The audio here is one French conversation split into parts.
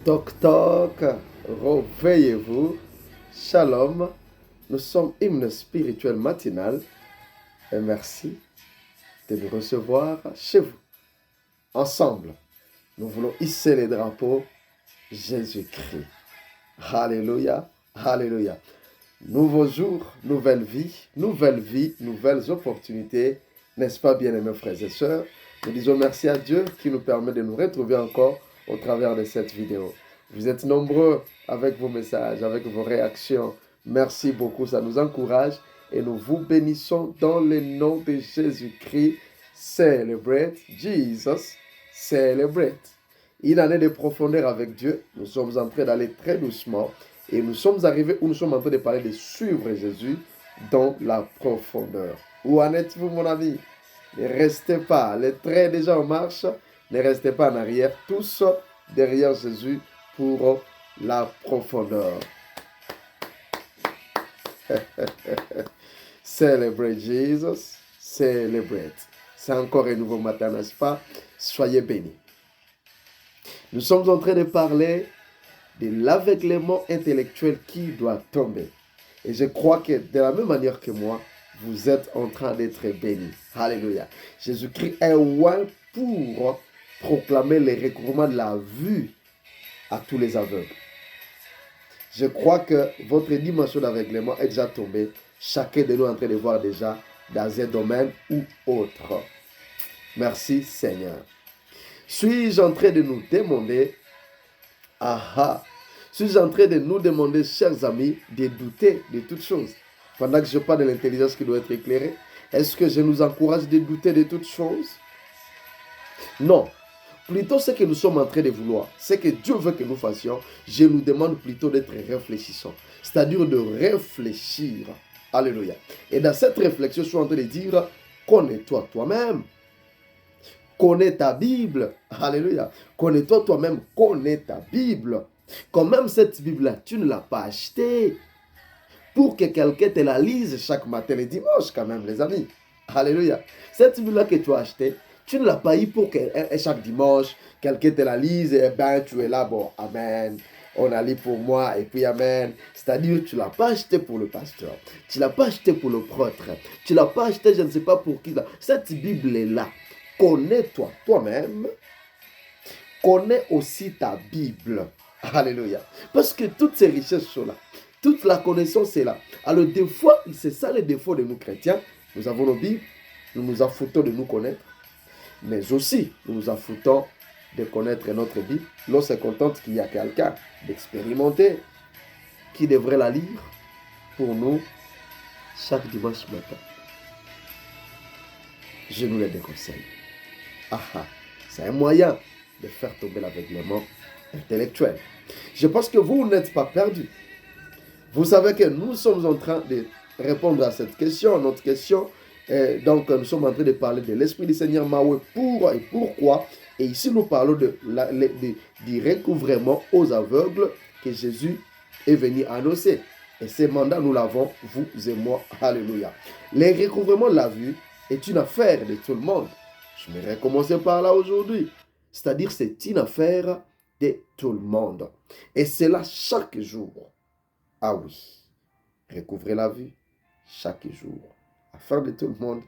Toc toc, réveillez-vous. Shalom, nous sommes hymne spirituel matinal et merci de nous recevoir chez vous. Ensemble, nous voulons hisser les drapeaux Jésus-Christ. Alléluia, alléluia. Nouveau jour, nouvelle vie, nouvelles opportunités. N'est-ce pas, bien-aimés frères et sœurs? Nous disons merci à Dieu qui nous permet de nous retrouver encore au travers de cette vidéo. Vous êtes nombreux avec vos messages, avec vos réactions. Merci beaucoup, ça nous encourage et nous vous bénissons dans le nom de Jésus-Christ. Celebrate Jesus, celebrate. Une année de profondeur avec Dieu. Nous sommes en train d'aller très doucement et nous sommes arrivés où nous sommes en train de parler de suivre Jésus dans la profondeur. Où en êtes-vous, mon ami? Ne restez pas, le train est déjà en marche, ne restez pas en arrière, tous derrière Jésus pour la profondeur. Celebrate Jesus, celebrate. C'est encore un nouveau matin, n'est-ce pas? Soyez bénis. Nous sommes en train de parler de l'aveuglement intellectuel qui doit tomber. Et je crois que de la même manière que moi, vous êtes en train d'être bénis. Alléluia. Jésus-Christ est loin pour proclamer le recouvrement de la vue à tous les aveugles. Je crois que votre dimension d'aveuglement est déjà tombée. Chacun de nous est en train de voir déjà dans un domaine ou autre. Merci Seigneur. Suis-je en train de nous demander, suis-je en train de nous demander, chers amis, de douter de toutes choses? Pendant que je parle de l'intelligence qui doit être éclairée, est-ce que je nous encourage de douter de toutes choses? Non. Plutôt ce que nous sommes en train de vouloir, ce que Dieu veut que nous fassions, je nous demande plutôt d'être réfléchissants. C'est-à-dire de réfléchir. Alléluia. Et dans cette réflexion, je suis en train de dire, connais-toi toi-même. Connais ta Bible. Alléluia. Connais-toi toi-même. Connais ta Bible. Quand même cette Bible-là, tu ne l'as pas achetée pour que quelqu'un te la lise chaque matin et dimanche quand même, les amis. Alléluia. Cette Bible-là que tu as achetée, tu ne l'as pas eu pour que chaque dimanche, quelqu'un te la lise et ben tu es là, bon, amen. On a lu pour moi et puis amen. C'est-à-dire, tu ne l'as pas acheté pour le pasteur. Tu ne l'as pas acheté pour le prêtre. Tu ne l'as pas acheté, je ne sais pas pour qui. Cette Bible est là. Connais-toi toi-même. Connais aussi ta Bible. Alléluia. Parce que toutes ces richesses sont là. Toute la connaissance est là. Alors des fois, c'est ça le défaut de nous chrétiens. Nous avons nos Bibles. Nous nous affoutons de nous connaître. Mais aussi, nous nous affoutons de connaître notre Bible. L'on se contente qu'il y a quelqu'un d'expérimenté qui devrait la lire pour nous chaque dimanche matin. Je nous le déconseille. C'est un moyen de faire tomber l'aveuglement intellectuel. Je pense que vous n'êtes pas perdus. Vous savez que nous sommes en train de répondre à cette question, notre question. Donc, nous sommes en train de parler de l'Esprit du Seigneur Mahoué pour et pourquoi. Et ici, nous parlons du recouvrement aux aveugles que Jésus est venu annoncer. Et ce mandat, nous l'avons, vous et moi. Alléluia. Le recouvrement de la vue est une affaire de tout le monde. Je vais recommencer par là aujourd'hui. C'est-à-dire, c'est une affaire de tout le monde. Et c'est là chaque jour. Ah oui, recouvrer la vue chaque jour. Affaire de tout le monde.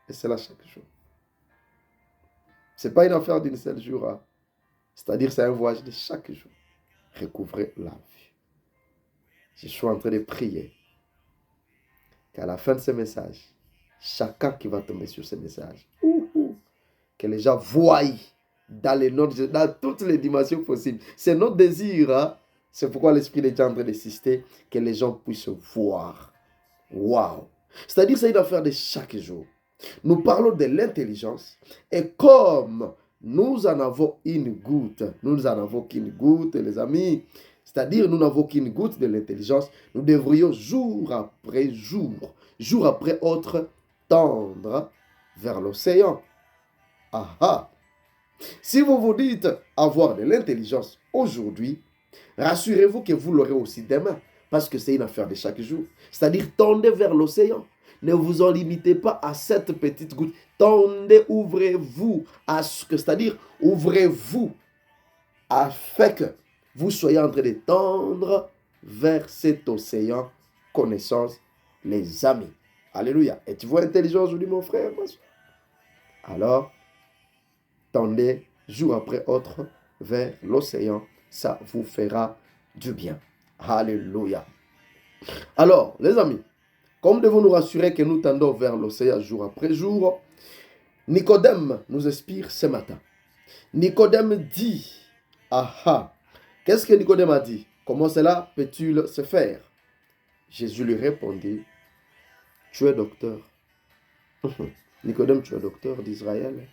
Et c'est là chaque jour. Ce n'est pas une affaire d'une seule jour. Hein. C'est-à-dire, c'est un voyage de chaque jour. Recouvrer la vue. Je suis en train de prier qu'à la fin de ce message, chacun qui va tomber sur ce message, que les gens voient dans toutes les dimensions possibles. C'est notre désir. Hein? C'est pourquoi l'Esprit est en train d'insister que les gens puissent voir. Waouh! C'est-à-dire, c'est une affaire de chaque jour. Nous parlons de l'intelligence et comme nous en avons une goutte, les amis, c'est-à-dire nous n'avons qu'une goutte de l'intelligence, nous devrions jour après autre, tendre vers l'océan. Si vous vous dites avoir de l'intelligence aujourd'hui, rassurez-vous que vous l'aurez aussi demain, parce que c'est une affaire de chaque jour. C'est-à-dire, tendez vers l'océan. Ne vous en limitez pas à cette petite goutte. Tendez, ouvrez-vous, c'est-à-dire, ouvrez-vous afin que vous soyez en train de tendre vers cet océan connaissance, les amis. Alléluia. Et tu vois intelligent aujourd'hui, mon frère, ma soeur? Alors, tendez jour après autre vers l'océan. Ça vous fera du bien. Alléluia. Alors, les amis, comme devons nous rassurer que nous tendons vers l'océan jour après jour, Nicodème nous inspire ce matin. Nicodème dit, ah, qu'est-ce que Nicodème a dit? Comment cela peut-il se faire? Jésus lui répondit, tu es docteur. Nicodème, tu es docteur d'Israël.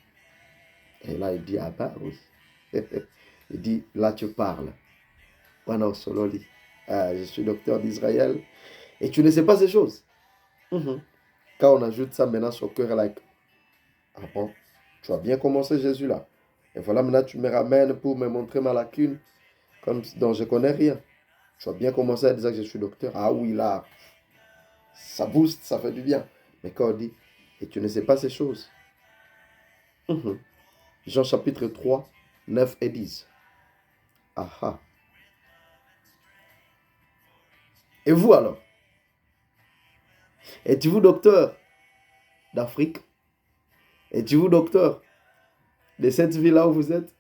Et là, il dit, ah bah oui. Il dit, là tu parles. Je suis docteur d'Israël. Et tu ne sais pas ces choses. Quand on ajoute ça maintenant sur cœur, like, ah bon, tu as bien commencé Jésus là. Et voilà, maintenant tu me ramènes pour me montrer ma lacune, comme dont je ne connais rien. Tu as bien commencé à dire que je suis docteur. Ah oui, là, ça booste, ça fait du bien. Mais quand on dit, et tu ne sais pas ces choses. Jean chapitre 3, 9 et 10. Ah. Et vous alors? Êtes-vous docteur d'Afrique? Êtes-vous docteur de cette ville-là où vous êtes?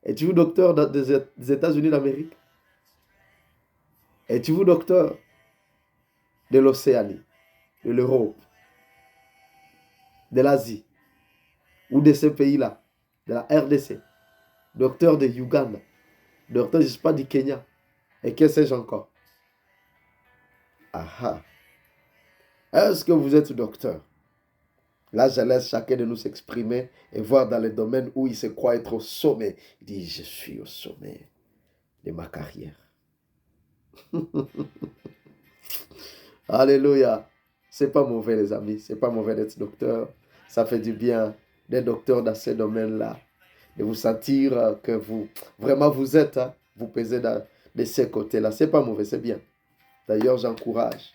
Êtes-vous docteur des États-Unis d'Amérique? Êtes-vous docteur de l'Océanie, de l'Europe, de l'Asie, ou de ces pays-là, de la RDC, docteur de Uganda, docteur, je ne sais pas, du Kenya, et que sais-je encore? Ah. Est-ce que vous êtes docteur? Là, je laisse chacun de nous s'exprimer et voir dans les domaines où il se croit être au sommet. Il dit, je suis au sommet de ma carrière. Alléluia. C'est pas mauvais, les amis. C'est pas mauvais d'être docteur. Ça fait du bien d'être docteur dans ces domaines-là. De vous sentir que vraiment vous êtes, vous pesez de ces côtés-là. C'est pas mauvais, c'est bien. D'ailleurs, j'encourage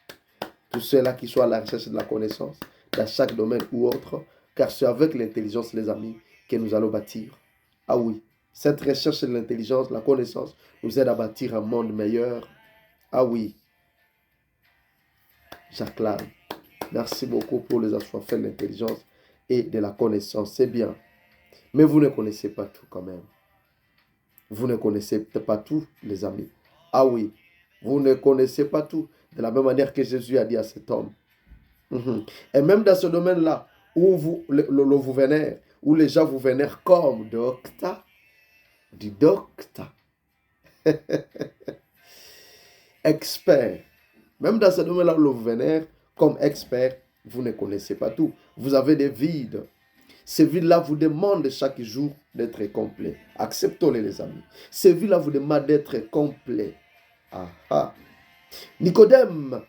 tous ceux-là qui sont à la recherche de la connaissance, dans chaque domaine ou autre, car c'est avec l'intelligence, les amis, que nous allons bâtir. Ah oui, cette recherche de l'intelligence, la connaissance, nous aide à bâtir un monde meilleur. Ah oui. J'acclame. Merci beaucoup pour les assoiffés de l'intelligence et de la connaissance. C'est bien. Mais vous ne connaissez pas tout quand même. Vous ne connaissez pas tout, les amis. Ah oui, vous ne connaissez pas tout. De la même manière que Jésus a dit à cet homme. Et même dans ce domaine-là, où vous vénère, où les gens vous vénèrent comme docteur, du docteur, expert. Même dans ce domaine-là, où vous vénère comme expert, vous ne connaissez pas tout. Vous avez des vides. Ces vides-là vous demandent chaque jour d'être complet. Acceptons-les, les amis. Ces vides-là vous demandent d'être complet. Ah. Nicodème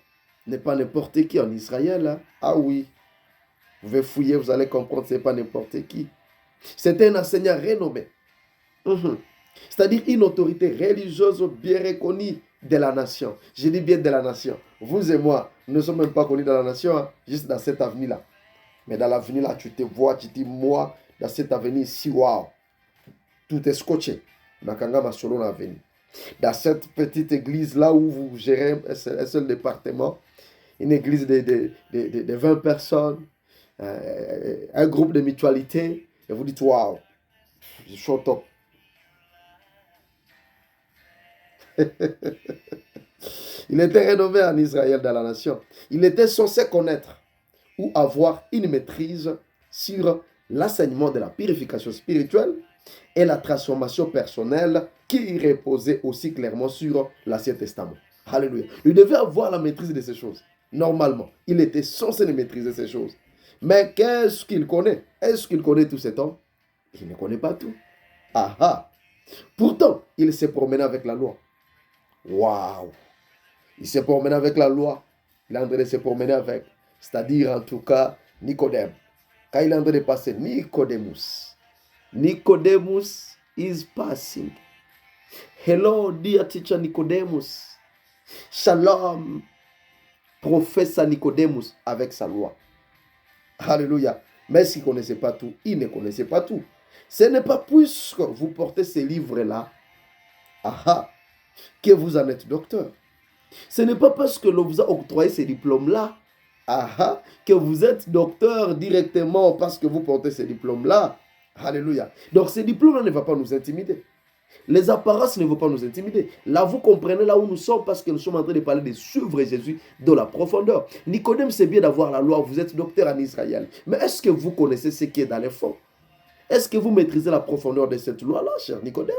n'est pas n'importe qui en Israël. Hein? Ah oui. Vous pouvez fouiller, vous allez comprendre, ce n'est pas n'importe qui. C'est un enseignant renommé. C'est-à-dire une autorité religieuse bien reconnue de la nation. Je dis bien de la nation. Vous et moi, nous ne sommes même pas connus dans la nation, hein, juste dans cette avenue-là. Mais dans l'avenue-là, tu te vois, tu dis, moi, dans cette avenue ici, waouh, tout est scotché. Dans cette petite église-là où vous gérez un seul département, une église de 20 personnes, un groupe de mutualité, et vous dites, waouh, je suis au top. Il était renommé en Israël dans la nation. Il était censé connaître ou avoir une maîtrise sur l'enseignement de la purification spirituelle et la transformation personnelle qui reposait aussi clairement sur l'Ancien Testament. Alléluia. Il devait avoir la maîtrise de ces choses. Normalement, il était censé maîtriser ces choses. Mais qu'est-ce qu'il connaît? Est-ce qu'il connaît tout ce temps? Il ne connaît pas tout. Pourtant, il s'est promené avec la loi. Waouh! Il s'est promené avec la loi. Il est en train de se promener avec. C'est-à-dire, en tout cas, Nicodème. Quand il est en train de passer, Nicodemus. Nicodemus is passing. Hello, dear teacher Nicodemus. Shalom, professeur Nicodemus avec sa loi. Alléluia. Mais s'il ne connaissait pas tout, il ne connaissait pas tout. Ce n'est pas puisque vous portez ces livres-là que vous en êtes docteur. Ce n'est pas parce que l'on vous a octroyé ces diplômes-là que vous êtes docteur directement parce que vous portez ces diplômes-là. Alléluia. Donc ces diplômes-là ne vont pas nous intimider. Les apparences ne vont pas nous intimider. Là, vous comprenez là où nous sommes parce que nous sommes en train de parler de suivre Jésus dans la profondeur. Nicodème, c'est bien d'avoir la loi. Vous êtes docteur en Israël. Mais est-ce que vous connaissez ce qui est dans les fonds? Est-ce que vous maîtrisez la profondeur de cette loi-là, cher Nicodème?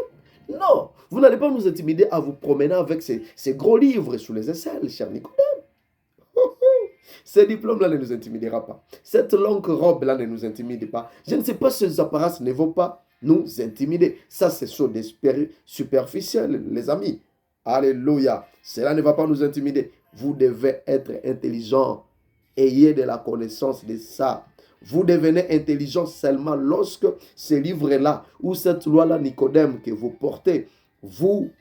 Non. Vous n'allez pas nous intimider à vous promener avec ces gros livres sous les aisselles, cher Nicodème. Ce diplôme-là ne nous intimidera pas. Cette longue robe-là ne nous intimide pas. Je ne sais pas si ces apparences ne vont pas nous intimider. Ça, c'est sur des superficiels, les amis. Alléluia. Cela ne va pas nous intimider. Vous devez être intelligent. Ayez de la connaissance de ça. Vous devenez intelligent seulement lorsque ce livre-là ou cette loi-là, Nicodème, que vous portez, vous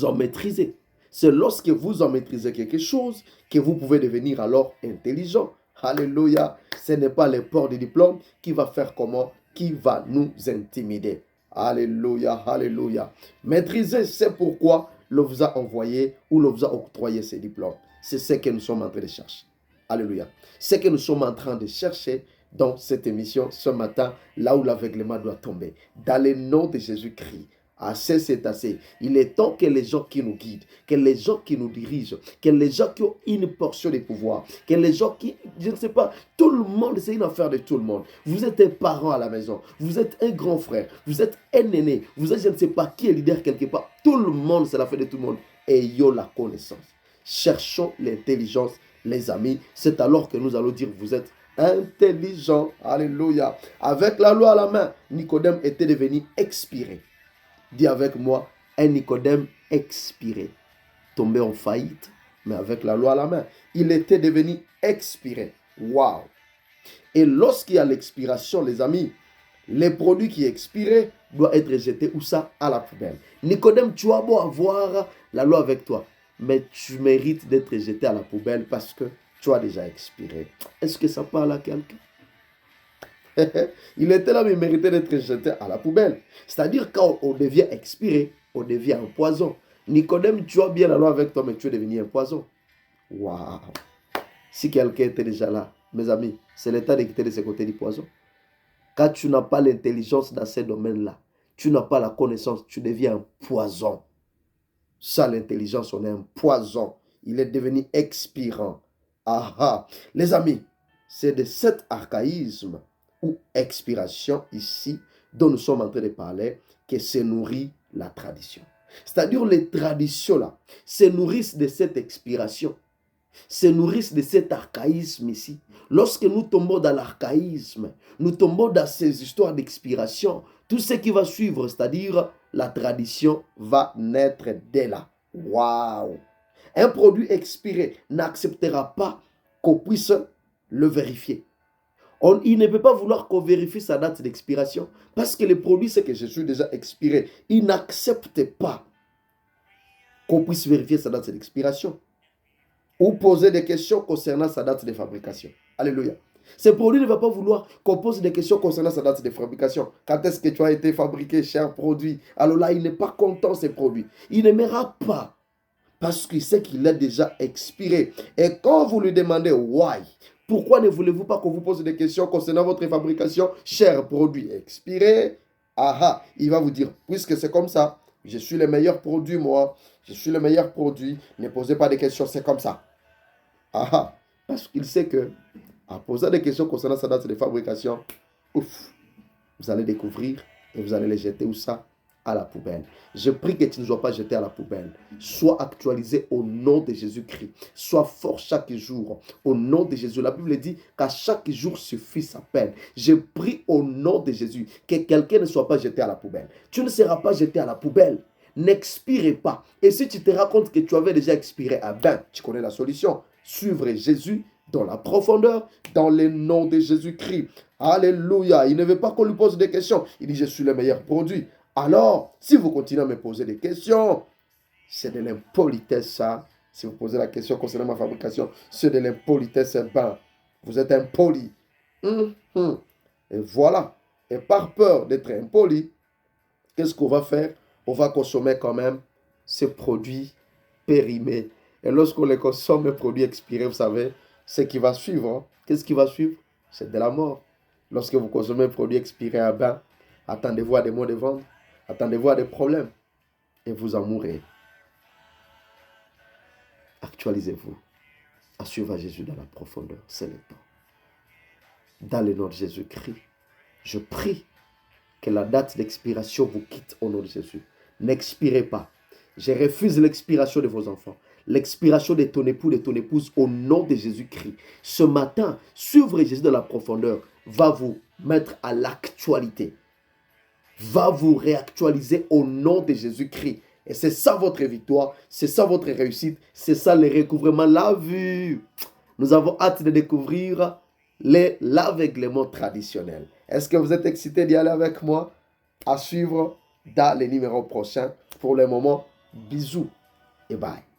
en maîtrisez. C'est lorsque vous en maîtrisez quelque chose que vous pouvez devenir alors intelligent. Alléluia. Ce n'est pas le port du diplôme qui va faire comment? Qui va nous intimider. Alléluia, alléluia. Maîtriser, c'est pourquoi l'on vous a envoyé ou l'on vous a octroyé ces diplômes. C'est ce que nous sommes en train de chercher. Alléluia. Ce que nous sommes en train de chercher dans cette émission ce matin, là où l'aveuglement doit tomber. Dans le nom de Jésus-Christ. Assez, c'est assez. Il est temps que les gens qui nous guident, que les gens qui nous dirigent, que les gens qui ont une portion de pouvoir, que les gens qui, je ne sais pas, tout le monde, c'est une affaire de tout le monde. Vous êtes un parent à la maison, vous êtes un grand frère, vous êtes un aîné, vous êtes je ne sais pas qui est leader quelque part. Tout le monde, c'est l'affaire de tout le monde. Ayons la connaissance. Cherchons l'intelligence, les amis. C'est alors que nous allons dire, vous êtes intelligent. Alléluia. Avec la loi à la main, Nicodème était devenu expiré. Dis avec moi, un Nicodème expiré, tombé en faillite, mais avec la loi à la main. Il était devenu expiré. Waouh! Et lorsqu'il y a l'expiration, les amis, les produits qui expirent doivent être jetés où ça? À la poubelle. Nicodème, tu as beau avoir la loi avec toi, mais tu mérites d'être jeté à la poubelle parce que tu as déjà expiré. Est-ce que ça parle à quelqu'un? Il était là, mais il méritait d'être jeté à la poubelle. C'est-à-dire quand on devient expiré, on devient un poison. Nicodème, tu as bien la loi avec toi, mais tu es devenu un poison. Waouh! Si quelqu'un était déjà là, mes amis, c'est le temps de quitter de ce côté du poison. Quand tu n'as pas l'intelligence dans ces domaines-là, tu n'as pas la connaissance, tu deviens un poison. Ça, l'intelligence, on est un poison. Il est devenu expirant. Ah. Les amis, c'est de cet archaïsme ou expiration ici dont nous sommes en train de parler que se nourrit la tradition. C'est-à-dire les traditions là se nourrissent de cette expiration, se nourrissent de cet archaïsme ici. Lorsque nous tombons dans l'archaïsme, nous tombons dans ces histoires d'expiration, tout ce qui va suivre, c'est-à-dire la tradition va naître dès là. Waouh! Un produit expiré n'acceptera pas qu'on puisse le vérifier. Il ne peut pas vouloir qu'on vérifie sa date d'expiration parce que le produit, c'est que je suis déjà expiré. Il n'accepte pas qu'on puisse vérifier sa date d'expiration ou poser des questions concernant sa date de fabrication. Alléluia. Ce produit ne va pas vouloir qu'on pose des questions concernant sa date de fabrication. Quand est-ce que tu as été fabriqué, cher produit? Alors là, il n'est pas content, ce produit. Il n'aimera pas parce qu'il sait qu'il est déjà expiré. Et quand vous lui demandez « why », pourquoi ne voulez-vous pas qu'on vous pose des questions concernant votre fabrication, cher produit expiré? Il va vous dire, puisque c'est comme ça, je suis le meilleur produit, moi. Je suis le meilleur produit. Ne posez pas de questions, c'est comme ça. Parce qu'il sait que, en posant des questions concernant sa date de fabrication, vous allez découvrir et vous allez les jeter où ça? À la poubelle. Je prie que tu ne sois pas jeté à la poubelle. Sois actualisé au nom de Jésus-Christ. Sois fort chaque jour au nom de Jésus. La Bible dit qu'à chaque jour suffit sa peine. Je prie au nom de Jésus que quelqu'un ne soit pas jeté à la poubelle. Tu ne seras pas jeté à la poubelle. N'expire pas. Et si tu te rends compte que tu avais déjà expiré, tu connais la solution. Suivre Jésus dans la profondeur, dans le nom de Jésus-Christ. Alléluia. Il ne veut pas qu'on lui pose des questions. Il dit, je suis le meilleur produit. Alors, si vous continuez à me poser des questions, c'est de l'impolitesse ça. Si vous posez la question concernant ma fabrication, c'est de l'impolitesse. Vous êtes impoli. Et voilà. Et par peur d'être impoli, qu'est-ce qu'on va faire? On va consommer quand même ces produits périmés. Et lorsqu'on les consomme, les produits expirés, vous savez, ce qui va suivre, hein. Qu'est-ce qui va suivre? C'est de la mort. Lorsque vous consommez un produit expiré à bain, attendez-vous à des maux de ventre, attendez-vous à des problèmes, et vous en mourrez. Actualisez-vous à suivre Jésus dans la profondeur. C'est le temps. Dans le nom de Jésus-Christ, je prie que la date d'expiration vous quitte au nom de Jésus. N'expirez pas. Je refuse l'expiration de vos enfants, l'expiration de ton époux, de ton épouse au nom de Jésus-Christ. Ce matin, suivre Jésus dans la profondeur va vous mettre à l'actualité, va vous réactualiser au nom de Jésus-Christ. Et c'est ça votre victoire, c'est ça votre réussite, c'est ça le recouvrement, la vue. Nous avons hâte de découvrir l'aveuglement traditionnel. Est-ce que vous êtes excité d'y aller avec moi? À suivre dans les numéros prochains. Pour le moment, bisous et bye.